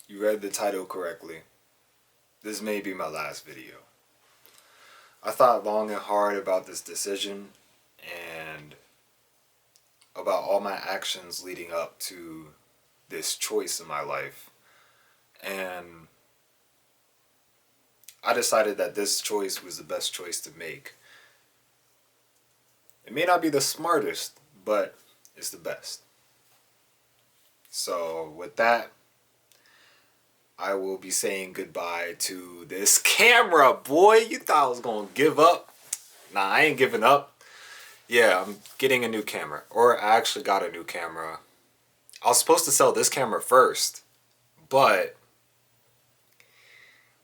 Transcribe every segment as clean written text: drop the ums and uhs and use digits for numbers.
You read the title correctly. This may be my last video. I thought long and hard about this decision and about all my actions leading up to this choice in my life. And I decided that this choice was the best choice to make. It may not be the smartest, but it's the best. So, with that, I will be saying goodbye to this camera, boy. You thought I was gonna give up? Nah, I ain't giving up. Yeah, I'm getting a new camera. Or I actually got a new camera. I was supposed to sell this camera first, but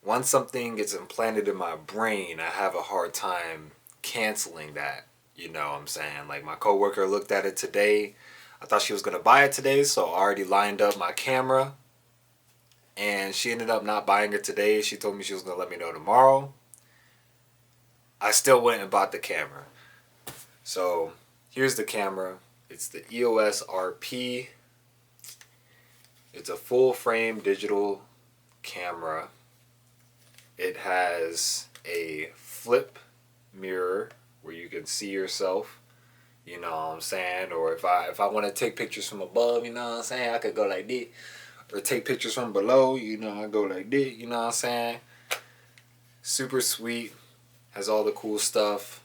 once something gets implanted in my brain, I have a hard time canceling that. You know what I'm saying? Like, my coworker looked at it today. I thought she was gonna buy it today, so I already lined up my camera. And she ended up not buying it today. She told me she was gonna let me know tomorrow. I still went and bought the camera. So here's the camera. It's the EOS RP. It's a full frame digital camera. It has a flip mirror where you can see yourself. You know what I'm saying? Or if I want to take pictures from above, you know what I'm saying, I could go like this. Or take pictures from below, you know, I go like this, you know what I'm saying? Super sweet. Has all the cool stuff.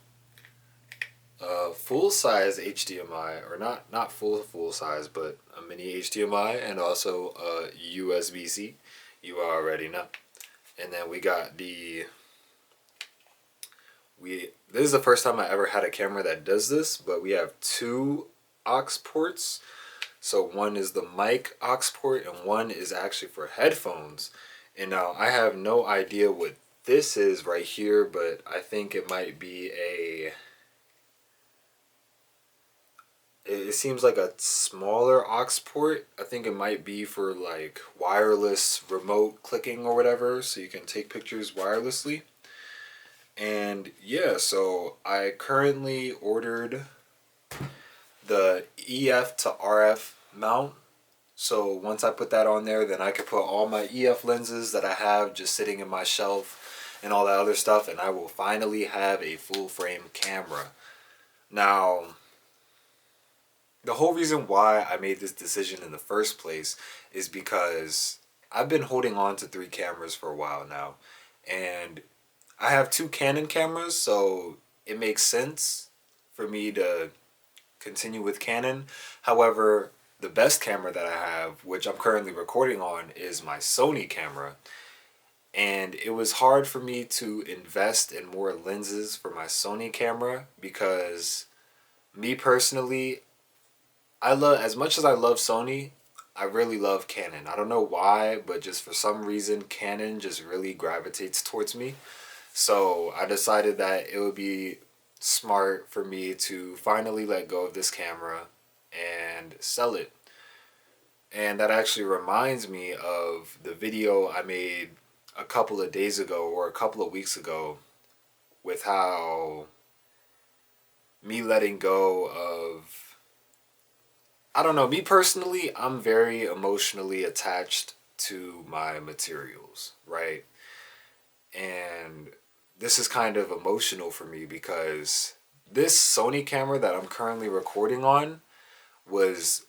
Full size HDMI, or not full size, but a mini HDMI and also USB-C. You already know. And then we got this is the first time I ever had a camera that does this, but we have two aux ports. So one is the mic aux port and one is actually for headphones. And now I have no idea what this is right here, but I think it might be it seems like a smaller aux port. I think it might be for like wireless remote clicking or whatever, so you can take pictures wirelessly. And yeah, so I currently ordered the EF to RF mount. So once I put that on there, then I can put all my EF lenses that I have just sitting in my shelf and all that other stuff, and I will finally have a full frame camera. Now, the whole reason why I made this decision in the first place is because I've been holding on to 3 cameras for a while now, and I have 2 Canon cameras, so it makes sense for me to continue with Canon. However, the best camera that I have, which I'm currently recording on, is my Sony camera. And it was hard for me to invest in more lenses for my Sony camera because me personally, I love, as much as I love Sony, I really love Canon. I don't know why, but just for some reason Canon just really gravitates towards me. So I decided that it would be smart for me to finally let go of this camera and sell it. And that actually reminds me of the video I made a couple of days ago or a couple of weeks ago with how me letting go of, I don't know, me personally, I'm very emotionally attached to my materials, right? And this is kind of emotional for me because this Sony camera that I'm currently recording on was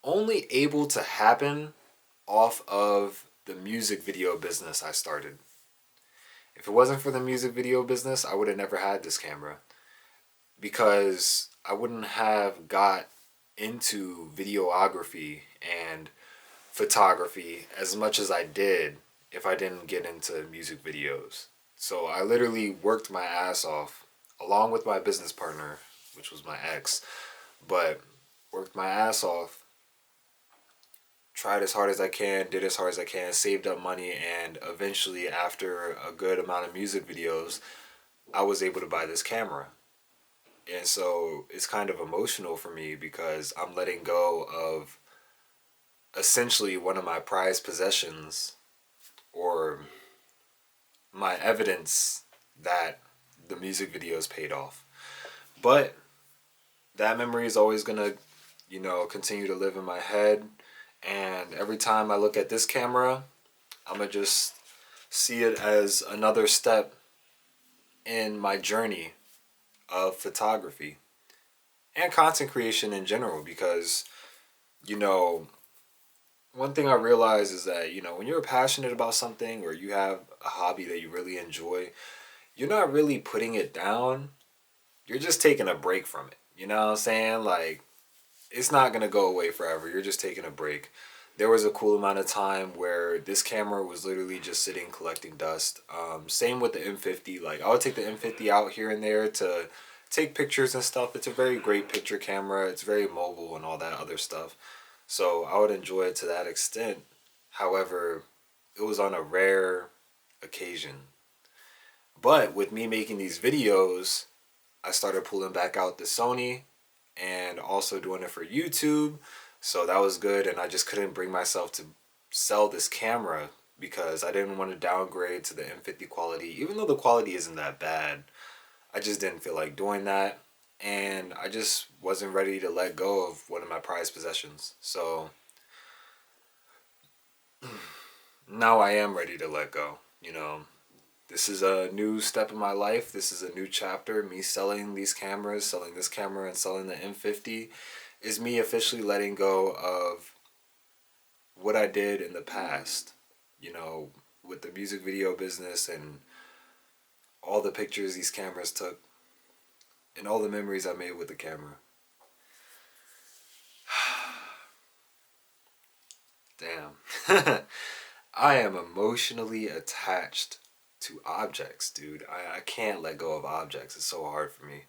only able to happen off of the music video business I started. If it wasn't for the music video business, I would have never had this camera because I wouldn't have got into videography and photography as much as I did if I didn't get into music videos. So I literally worked my ass off along with my business partner, which was my ex, but worked my ass off, tried as hard as I can, did as hard as I can, saved up money, and eventually, after a good amount of music videos, I was able to buy this camera. And so it's kind of emotional for me because I'm letting go of essentially one of my prized possessions, or my evidence that the music videos paid off. But that memory is always gonna, continue to live in my head. And every time I look at this camera, I'm going to just see it as another step in my journey of photography and content creation in general. Because, you know, one thing I realize is that, when you're passionate about something or you have a hobby that you really enjoy, you're not really putting it down. You're just taking a break from it. You know what I'm saying? Like, it's not going to go away forever. You're just taking a break. There was a cool amount of time where this camera was literally just sitting collecting dust. Same with the M50. Like, I would take the M50 out here and there to take pictures and stuff. It's a very great picture camera. It's very mobile and all that other stuff. So I would enjoy it to that extent. However, it was on a rare occasion. But with me making these videos, I started pulling back out the Sony and also doing it for YouTube. So that was good, and I just couldn't bring myself to sell this camera because I didn't want to downgrade to the M50 quality. Even though the quality isn't that bad, I just didn't feel like doing that. And I just wasn't ready to let go of one of my prized possessions. So now I am ready to let go. This is a new step in my life. This is a new chapter. Me selling these cameras, selling this camera, and selling the M50 is me officially letting go of what I did in the past. With the music video business and all the pictures these cameras took and all the memories I made with the camera. Damn. I am emotionally attached to objects, dude. I can't let go of objects. It's so hard for me.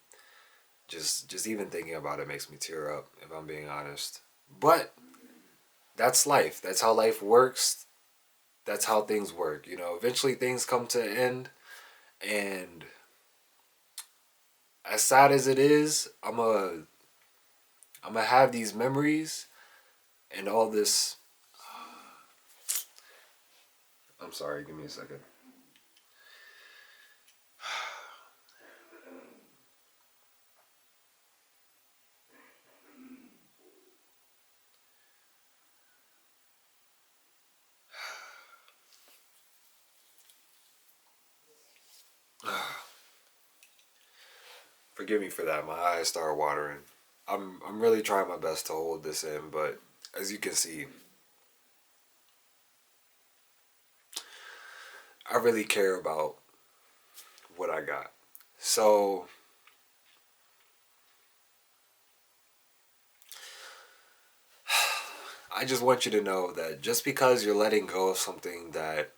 Just even thinking about it makes me tear up, if I'm being honest. But that's life. That's how life works. That's how things work. Eventually things come to an end, and as sad as it is, I'm gonna have these memories and all this. I'm sorry, give me a second. Forgive me for that. My eyes start watering. I'm really trying my best to hold this in, but as you can see, I really care about what I got. So I just want you to know that just because you're letting go of something that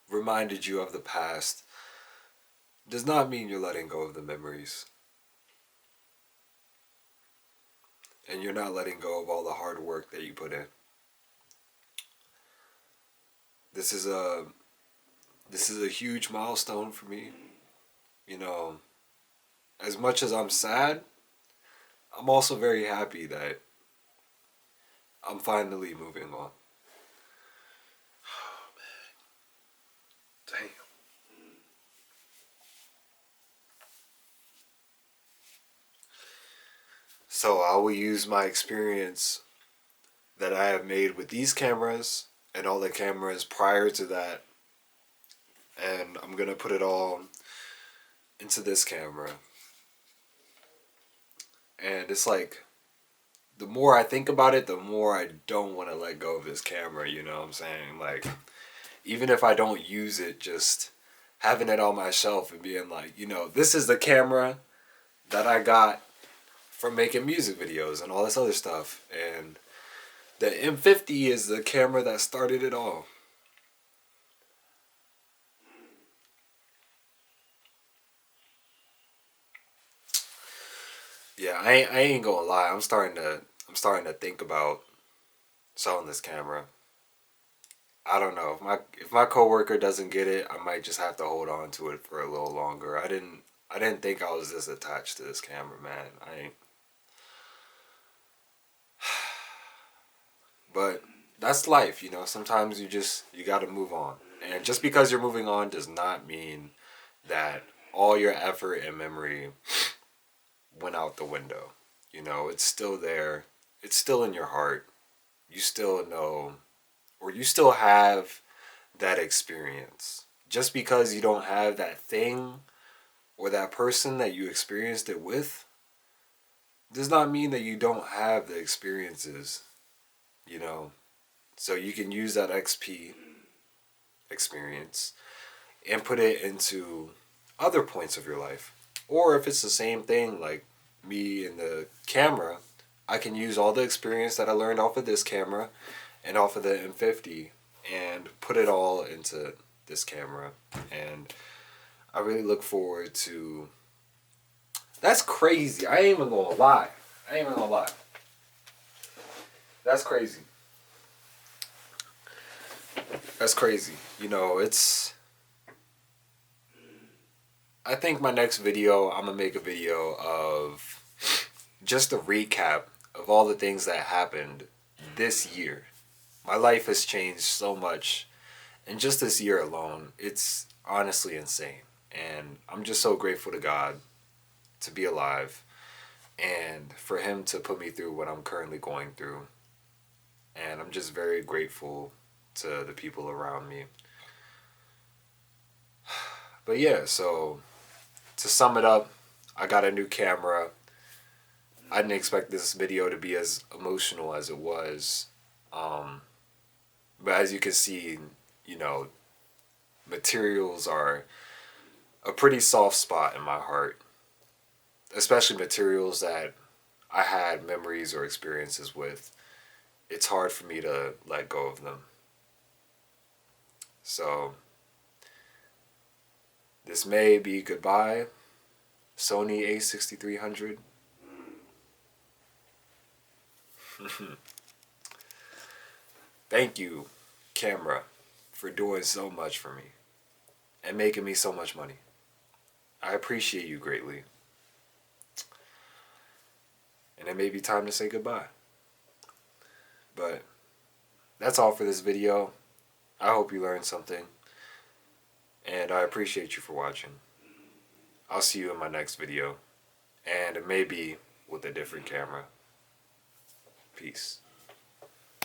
reminded you of the past does not mean you're letting go of the memories. And you're not letting go of all the hard work that you put in. This is a huge milestone for me. You know, as much as I'm sad, I'm also very happy that I'm finally moving on. Oh man. Damn. So I will use my experience that I have made with these cameras and all the cameras prior to that, and I'm gonna put it all into this camera. And it's like, the more I think about it, the more I don't want to let go of this camera, you know what I'm saying? Like, even if I don't use it, just having it on my shelf and being like, this is the camera that I got from making music videos and all this other stuff. And the M50 is the camera that started it all. Yeah, I ain't gonna lie. I'm starting to think about selling this camera. I don't know if my coworker doesn't get it, I might just have to hold on to it for a little longer. I didn't think I was this attached to this camera, man. But that's life, Sometimes you got to move on. And just because you're moving on does not mean that all your effort and memory went out the window. It's still there. It's still in your heart. you still know, or you still have that experience. Just because you don't have that thing or that person that you experienced it with does not mean that you don't have the experiences, you know. So you can use that XP experience and put it into other points of your life. Or if it's the same thing, like me and the camera, I can use all the experience that I learned off of this camera and off of the M50 and put it all into this camera. And I really look forward to. That's crazy. I ain't even gonna lie. That's crazy. That's crazy. You know, it's. I think my next video, I'm gonna make a video of just a recap of all the things that happened this year. My life has changed so much in just this year alone. It's honestly insane. And I'm just so grateful to God to be alive and for Him to put me through what I'm currently going through. And I'm just very grateful to the people around me. But yeah, so to sum it up, I got a new camera. I didn't expect this video to be as emotional as it was. But as you can see, you know, materials are a pretty soft spot in my heart, especially materials that I had memories or experiences with. It's hard for me to let go of them. So, this may be goodbye, Sony a6300. Thank you, camera, for doing so much for me and making me so much money. I appreciate you greatly. And it may be time to say goodbye. But that's all for this video. I hope you learned something. And I appreciate you for watching. I'll see you in my next video. And maybe with a different camera. Peace.